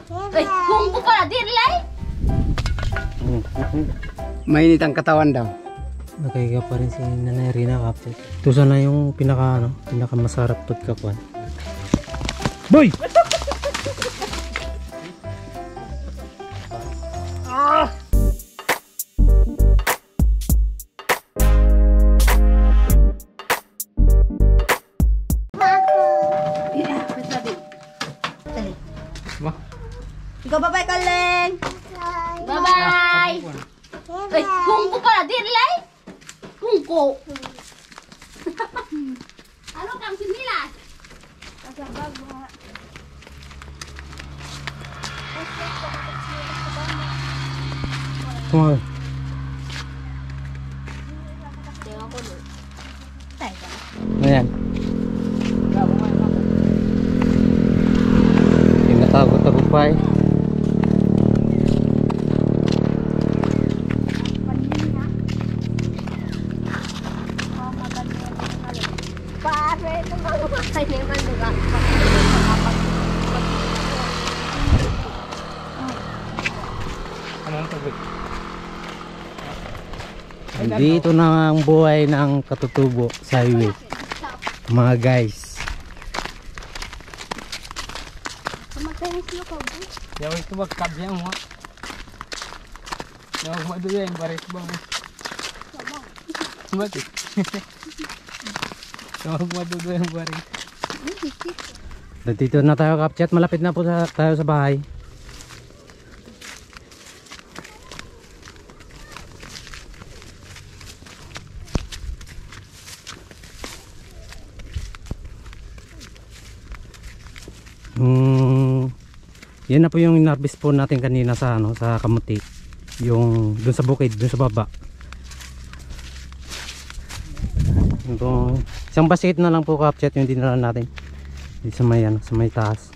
Kungko pala, dirlay! Mainit ang katawan daw. Nakahiga pa rin si Nanay Rina kapit. Ito sana yung pinaka masarap pagkakuan. Boy! Ikaw, bye-bye, Kaleng! Bye-bye! Kungko pala, dirlay! Kungko! Ano kang sinilas? Kasabag mo. Kumag. Tingnan ko nun. Ayan. Yung natagod-tagod pa eh. Dito na ang buhay ng katutubo sa highway, mga guys. Jauh itu bakab yang mau. Jauh mau dulu yang baris bang. Mati. Jauh mau dulu yang baris. Dito na tayo kapchat, malapit na po tayo sa bahay. Yan na po yung inarbis po natin kanina sa sa kamuti. Yung dun sa bukid, dun sa baba. Ito, isang basket na lang po kapchat yung dinala natin. Dito sa may taas.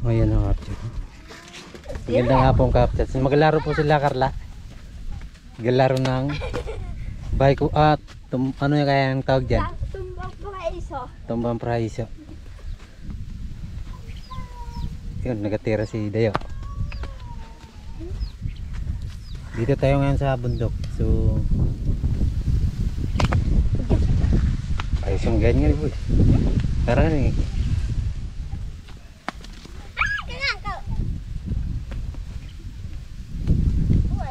Ayan ang kapchat. Maganda nga pong kapchat. Maglaro po sila, Carla. Maglaro ng bike at ano yung kaya ang tawag dyan? Tumbang praiso. Tumbang praiso. Yun, nagatira si Dayo. Dito tayo ngayon sa bundok. So ayos yung ganyan boy. Tara nga eh.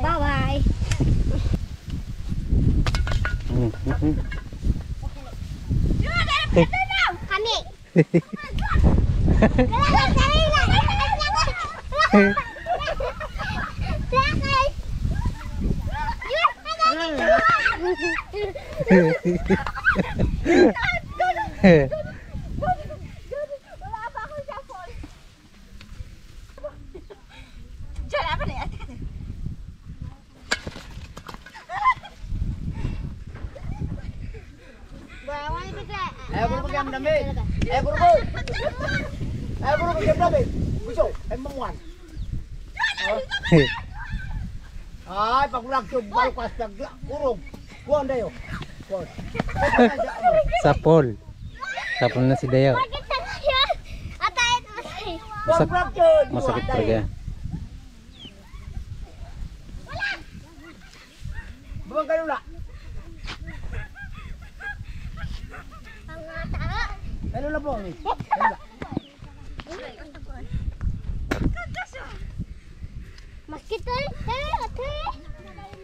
Bye-bye. Kami. Wala pa akong shuffle. Diyan ako na yan. Ayo buru pergi ambil dami. Ayo buru. Ayo buru pergi ambil dami. Gusto, emang wan. Ay, pagulag yung balpas nagla urong. Kuan dayo. Kuan. Sapol. Sapol na si Dayo. Masakit talaga. Bang kayo na. Ano na po ni?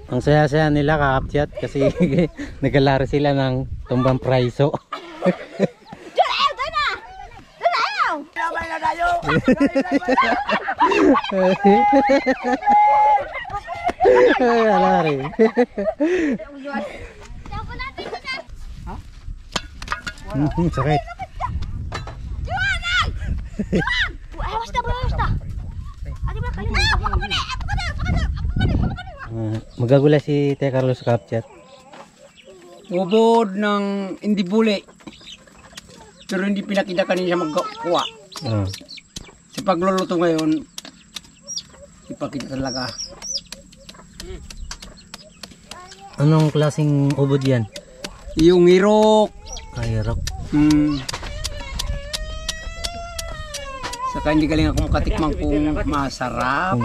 Ang saya-saya nila kakapchat kasi naglalaro sila ng tumbang praiso. Lari. Sakit. Awas na, awas na. Adi ba kayo? Magagula si Te Carlos sa Kapchat. Ubod ng hindi buli. Pero hindi pinakita kanina magkuha. Sa pagluluto ngayon, ipakita talaga. Anong klaseng ubod yan? Yung irok. Ay, rock. Saka hindi galing ako makatikman kung masarap.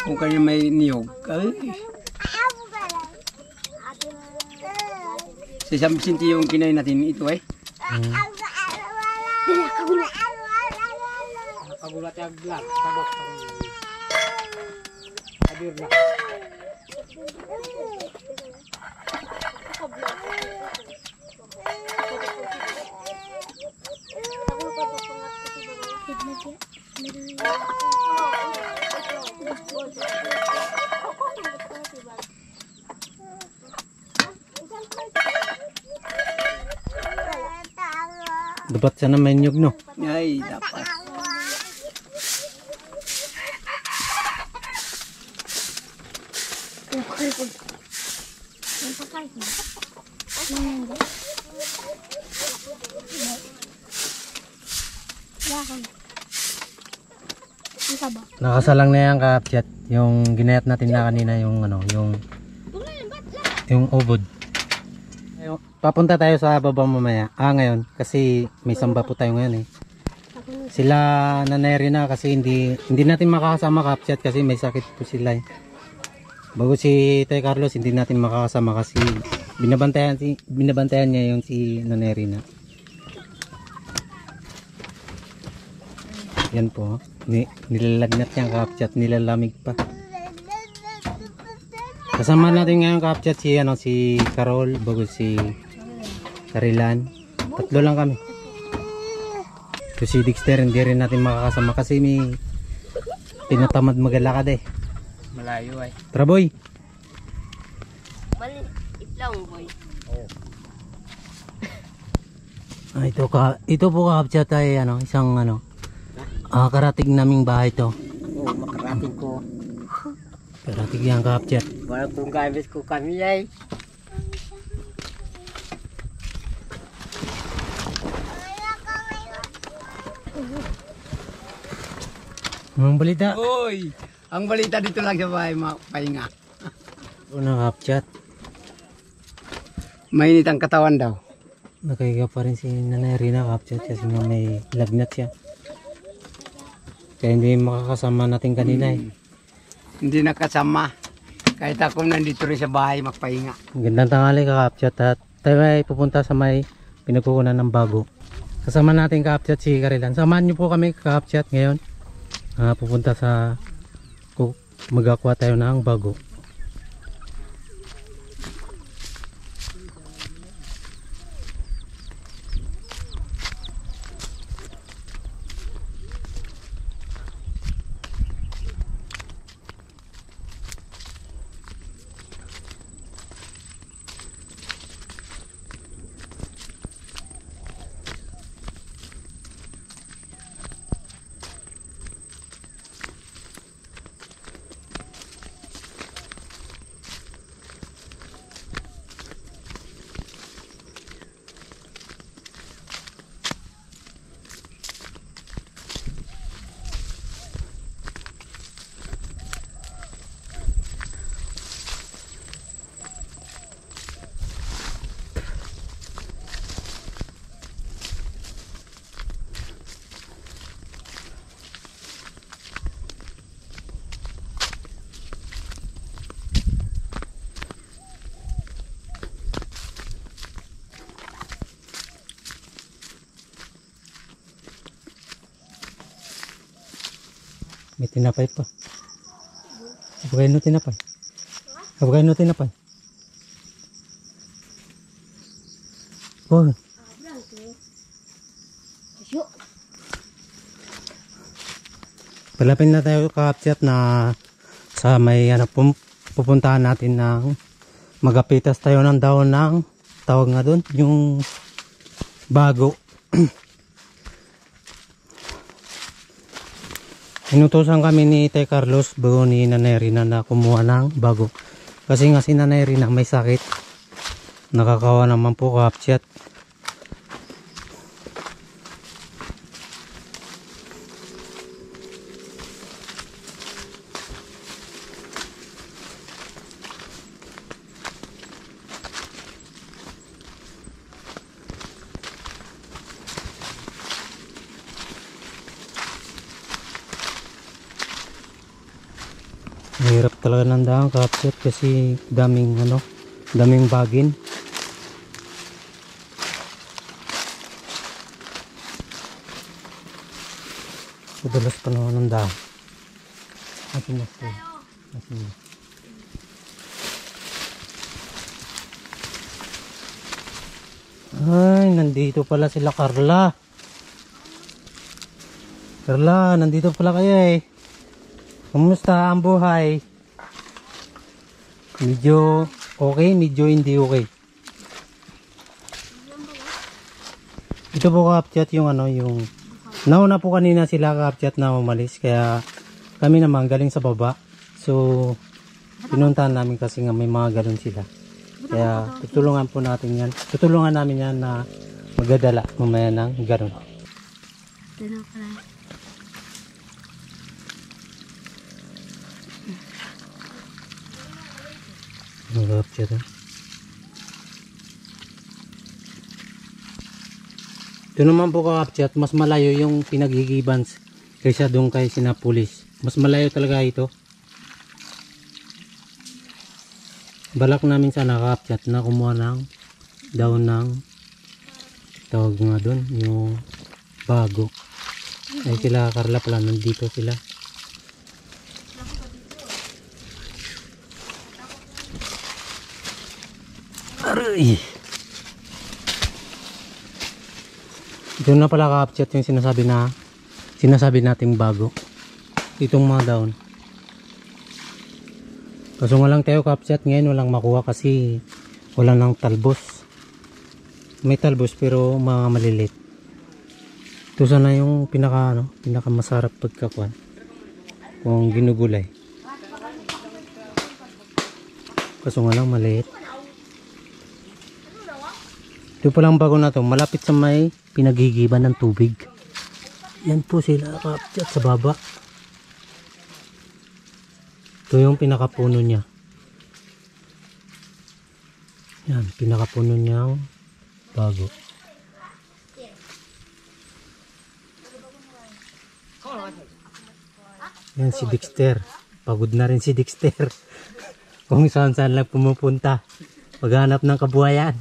Kung kanya may niyog. Ay. Sa isang sinti yung kinain natin ito eh. Kagulat yung vlog. Tabok. Hadir na. Dapat sana may nyug, no? Ay, dapat. Nakasalang na yan Kapchat. Yung ginayat natin na kanina yung ano, yung ubod. Papunta tayo sa baba mamaya. Ngayon kasi may samba po tayo ngayon eh. Sila nanayari na kasi hindi natin makakasama Kapchat kasi may sakit po sila eh. Bago si Tay Carlos hindi natin makakasama kasi binabantayan niya yung si Naneri na. Yan po. Nilalagnat niya Kapchat, nilalamig pa. Kasama natin ngayon Kapchat si Carol, bago si Karilan. Tatlo lang kami. So si Dexter hindi rin natin makakasama kasi may tinatamad magalakad eh. Malayo ay. Tara boy. Maliit lang boy. Ito po Kapchat ay isang karating naming bahay to. Oo, makarating ko. Karating yan Kapchat. Walang kung gamit ko kami ay. Anong balita? Uy! Ang balita dito lang sa bahay, pahinga. Una Kapchat. Mainit ang katawan daw. Nakahiga pa rin si Nanay Rina Kapchat kasi nga may lagnat siya. Kaya hindi makakasama natin kanina eh. Hindi nakasama. Kahit ako nandito rin sa bahay, magpahinga. Gandang tanghali ka Kapchat at tayo ay pupunta sa may pinagkukunan ng bago. Kasama natin Kapchat si Karilan. Samahan niyo po kami Kapchat ngayon. Pupunta sa magakuha tayo ng bago. May tinapay pa. Abagay no tinapay. Abagay no tinapay. Oh. Palapin na tayo Kapchat na sa may pupuntahan natin ng magapitas tayo ng daon ng tawag nga doon, yung bago. Inutusan kami ni Tay Carlos bago ni Nanay Rina na kumuha ng bago. Kasi nga si Nanay Rina may sakit. Nakakawa naman po kapchat. Mahirap talaga ng daan kapchat kasi daming daming bagin. Madalas pa naman ng daan. Atin na siya. Ay, nandito pala sila Carla. Carla, nandito pala kayo eh. Kumusta ang buhay? Medyo okay, medyo hindi okay. Ito po kapchat yung yung nauna po kanina sila kapchat na umalis kaya kami naman galing sa baba. So pinuntahan namin kasi nga may mga galon sila. Kaya tutulungan po natin yan. Tutulungan namin yan na magdadala mamaya ng galon. Kapchat ito naman po kapchat, mas malayo yung pinagigibans kaysa doon kay sinapulis. Mas malayo talaga ito. Balak namin sana kapchat na kumuha ng daon ng tawag nga doon yung bago. Ay sila Carla pala nandito sila. Aray. Ito na pala kapchat yung sinasabi nating bago. Itong mga daon. Kaso nga lang tayo kapchat ngayon walang makuha kasi wala nang talbos. May talbos pero mga malilit. Ito sana yung pinaka masarap pagkakuan kung ginugulay. Kaso nga lang maliit. Ito palang bago na to, malapit sa may pinagigiban ng tubig. Yan po sila kapchat sa baba. Ito yung pinakapuno niya. Yan, pinakapuno niyang bago. Yan si Dexter. Pagod na rin si Dexter. Kung saan saan lang pumupunta. Maghanap ng kabuhayan.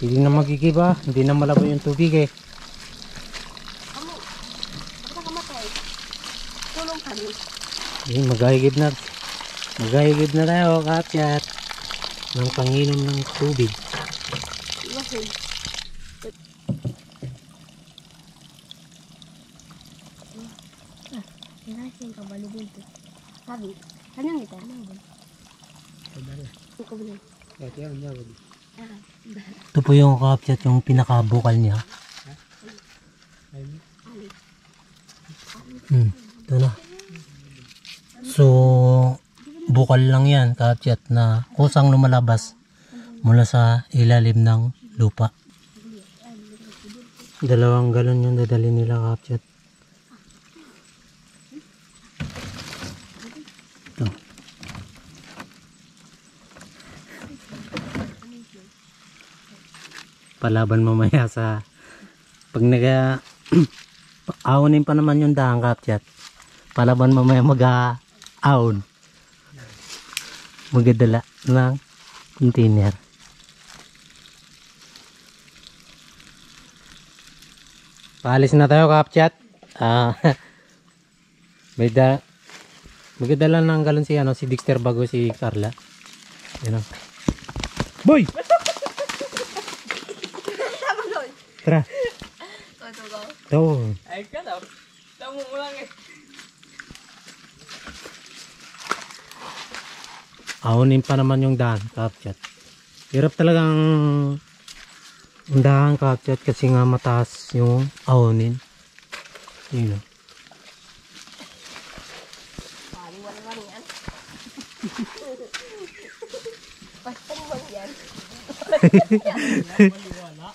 Hindi na magigiba, hindi na malabo yung tubig eh. Magahigib na tayo kapchat ng panginom ng tubig. Ito po yung kapchat yung pinakabukal niya. Ito na. So bukal lang yan kapchat na kusang lumalabas mula sa ilalim ng lupa. 2 galon yung dadali nila kapchat. Ito. Palaban mamaya sa pag aonin pa naman yung dahang kapchat. Palaban mamaya mag-aon. Magdadala ng container. Paalis na tayo, Kapchat. Magdala ng galon si si Dexter bago si Carla. Yan o. Boy! Tara. Ito. Ay ka daw. Tamo mo lang eh. Ahonin pa naman yung daan, Kapchat. Hirap talagang daan, Kapchat, kasi nga mataas yung ahonin. Yun o.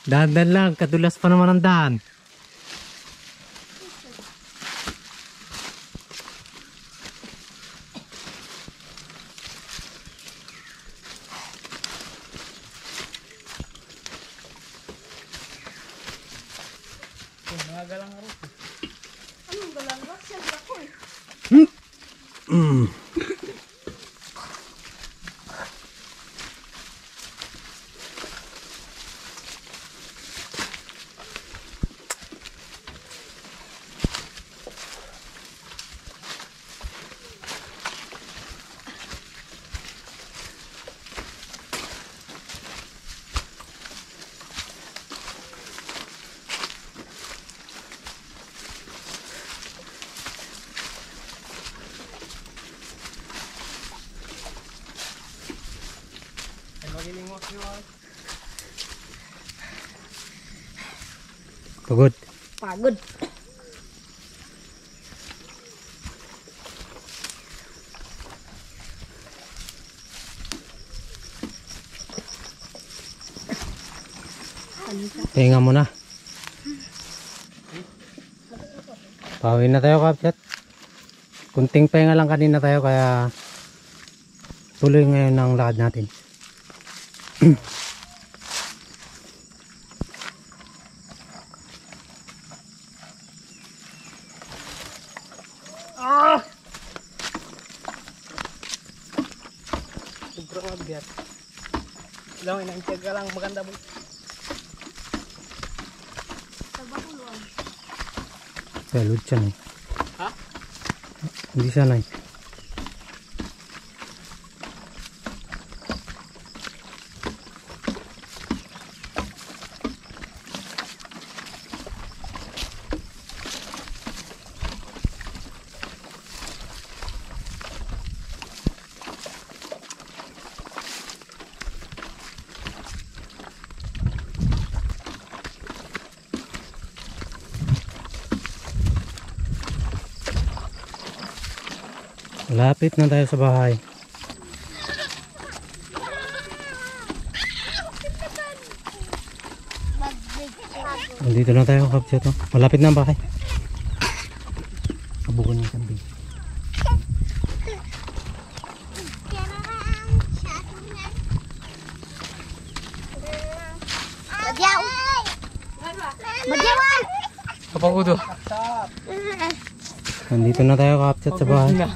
Dahan-dahan lang, kadulas pa naman ang daan. Pagod. Pagod. Pahinga muna. Pauwi na tayo, Kapchat. Kunting pahinga lang kanina tayo, kaya tuloy ngayon ang lakad natin. Sobrang mabigat. Lang inangtiag ka lang maganda mo. Salud siya na. Ha? Hindi siya na. Lapit na tayo sa bahay. Nandito na tayo, Kapchat. Malapit na ang bahay. Kabukan yung kambing. Madyaw! Madyawan! Kapagudo. Nandito na tayo, Kapchat, sa bahay.